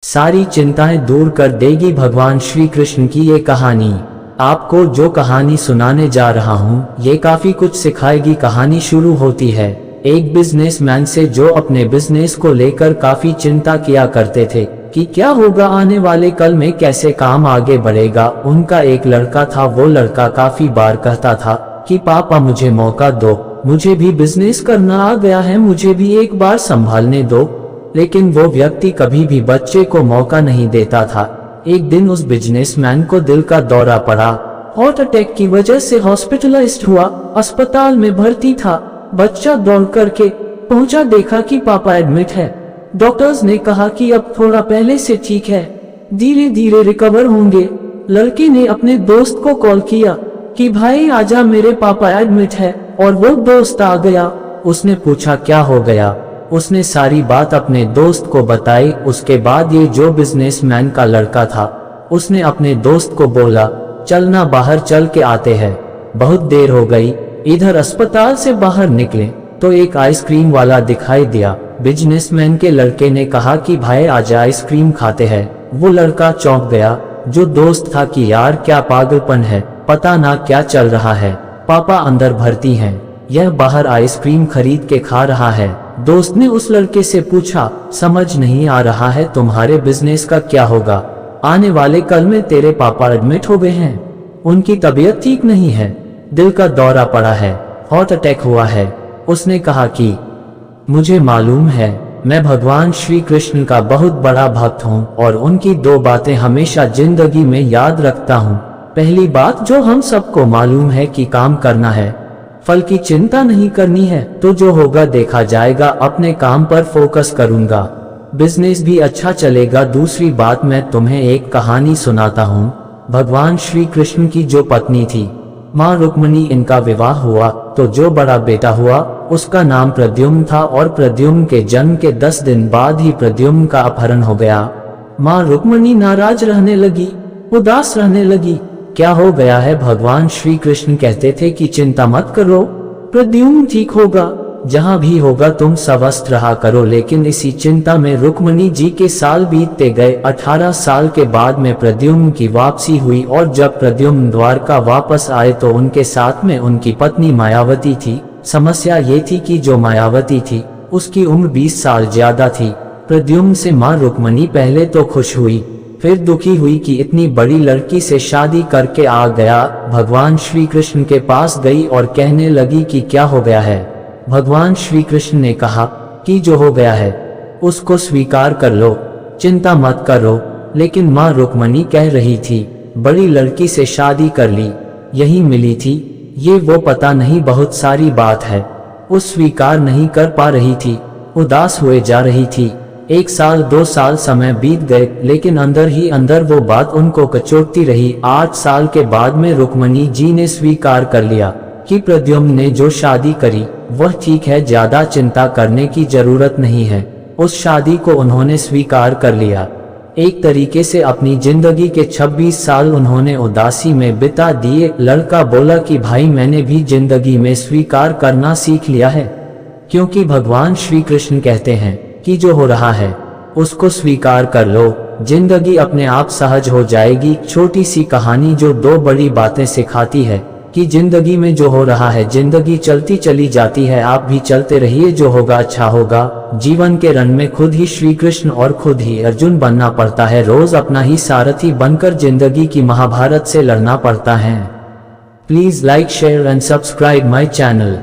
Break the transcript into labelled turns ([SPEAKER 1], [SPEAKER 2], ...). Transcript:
[SPEAKER 1] सारी चिंताएं दूर कर देगी। भगवान श्री कृष्ण की ये कहानी। आपको जो कहानी सुनाने जा रहा हूँ ये काफी कुछ सिखाएगी। कहानी शुरू होती है एक बिजनेसमैन से जो अपने बिजनेस को लेकर काफी चिंता किया करते थे कि क्या होगा आने वाले कल में, कैसे काम आगे बढ़ेगा। उनका एक लड़का था। वो लड़का काफी बार कहता था कि पापा मुझे मौका दो, मुझे भी बिजनेस करना आ गया है, मुझे भी एक बार संभालने दो। लेकिन वो व्यक्ति कभी भी बच्चे को मौका नहीं देता था। एक दिन उस बिजनेसमैन को दिल का दौरा पड़ा। हार्ट अटैक की वजह से हॉस्पिटलाइज्ड हुआ, अस्पताल में भर्ती था। बच्चा दौड़ करके पहुंचा, देखा कि पापा एडमिट है। डॉक्टर्स ने कहा कि अब थोड़ा पहले से ठीक है, धीरे धीरे रिकवर होंगे। लड़के ने अपने दोस्त को कॉल किया कि भाई आजा, मेरे पापा एडमिट है। और वो दोस्त आ गया। उसने पूछा क्या हो गया। उसने सारी बात अपने दोस्त को बताई। उसके बाद ये जो बिजनेसमैन का लड़का था उसने अपने दोस्त को बोला चलना, बाहर चल के आते हैं। बहुत देर हो गई। इधर अस्पताल से बाहर निकले तो एक आइसक्रीम वाला दिखाई दिया। बिजनेसमैन के लड़के ने कहा कि भाई आजा आइसक्रीम खाते हैं। वो लड़का चौंक गया जो दोस्त था कि यार क्या पागलपन है, पता ना क्या चल रहा है। पापा अंदर भर्ती हैं, यह बाहर आइसक्रीम खरीद के खा रहा है। दोस्त ने उस लड़के से पूछा समझ नहीं आ रहा है तुम्हारे बिजनेस का क्या होगा, आने वाले कल में तेरे पापा एडमिट हो गए हैं, उनकी तबीयत ठीक नहीं है, दिल का दौरा पड़ा है, हार्ट अटैक हुआ है। उसने कहा कि मुझे मालूम है, मैं भगवान श्री कृष्ण का बहुत बड़ा भक्त हूँ और उनकी दो बातें हमेशा जिंदगी में याद रखता हूँ। पहली बात जो हम सबको मालूम है कि काम करना है, फल की चिंता नहीं करनी है, तो जो होगा देखा जाएगा। अपने काम पर फोकस करूंगा, बिजनेस भी अच्छा चलेगा। दूसरी बात मैं तुम्हें एक कहानी सुनाता हूँ। भगवान श्री कृष्ण की जो पत्नी थी माँ रुक्मिणी, इनका विवाह हुआ तो जो बड़ा बेटा हुआ उसका नाम प्रद्युम्न था। और प्रद्युम्न के जन्म के 10 दिन बाद ही प्रद्युम्न का अपहरण हो गया। माँ रुक्मिणी नाराज रहने लगी, उदास रहने लगी। क्या हो गया है? भगवान श्री कृष्ण कहते थे कि चिंता मत करो, प्रद्युम्न ठीक होगा, जहाँ भी होगा तुम स्वस्थ रहा करो। लेकिन इसी चिंता में रुक्मिणी जी के साल बीतते गए। 18 साल के बाद में प्रद्युम्न की वापसी हुई और जब प्रद्युम्न द्वारका वापस आए तो उनके साथ में उनकी पत्नी मायावती थी। समस्या ये थी कि जो मायावती थी उसकी उम्र 20 साल ज्यादा थी। प्रद्युम्न से माँ रुक्मिणी पहले तो खुश हुई, फिर दुखी हुई कि इतनी बड़ी लड़की से शादी करके आ गया। भगवान श्री कृष्ण के पास गई और कहने लगी कि क्या हो गया है। भगवान श्री कृष्ण ने कहा कि जो हो गया है उसको स्वीकार कर लो, चिंता मत करो। लेकिन माँ रुक्मिणी कह रही थी बड़ी लड़की से शादी कर ली, यही मिली थी, ये वो पता नहीं बहुत सारी बात है। वो स्वीकार नहीं कर पा रही थी, उदास हुए जा रही थी। 1 साल 2 साल समय बीत गए लेकिन अंदर ही अंदर वो बात उनको कचोटती रही। 8 साल के बाद में रुक्मिणी जी ने स्वीकार कर लिया कि प्रद्युम्न ने जो शादी करी वह ठीक है, ज्यादा चिंता करने की जरूरत नहीं है। उस शादी को उन्होंने स्वीकार कर लिया। एक तरीके से अपनी जिंदगी के 26 साल उन्होंने उदासी में बिता दिए। लड़का बोला कि भाई मैंने भी जिंदगी में स्वीकार करना सीख लिया है, क्योंकि भगवान श्री कृष्ण कहते हैं कि जो हो रहा है उसको स्वीकार कर लो, जिंदगी अपने आप सहज हो जाएगी। छोटी सी कहानी जो 2 बड़ी बातें सिखाती है कि जिंदगी में जो हो रहा है, जिंदगी चलती चली जाती है, आप भी चलते रहिए, जो होगा अच्छा होगा। जीवन के रण में खुद ही श्री कृष्ण और खुद ही अर्जुन बनना पड़ता है। रोज अपना ही सारथी बनकर जिंदगी की महाभारत से लड़ना पड़ता है। Please like, share and subscribe my channel.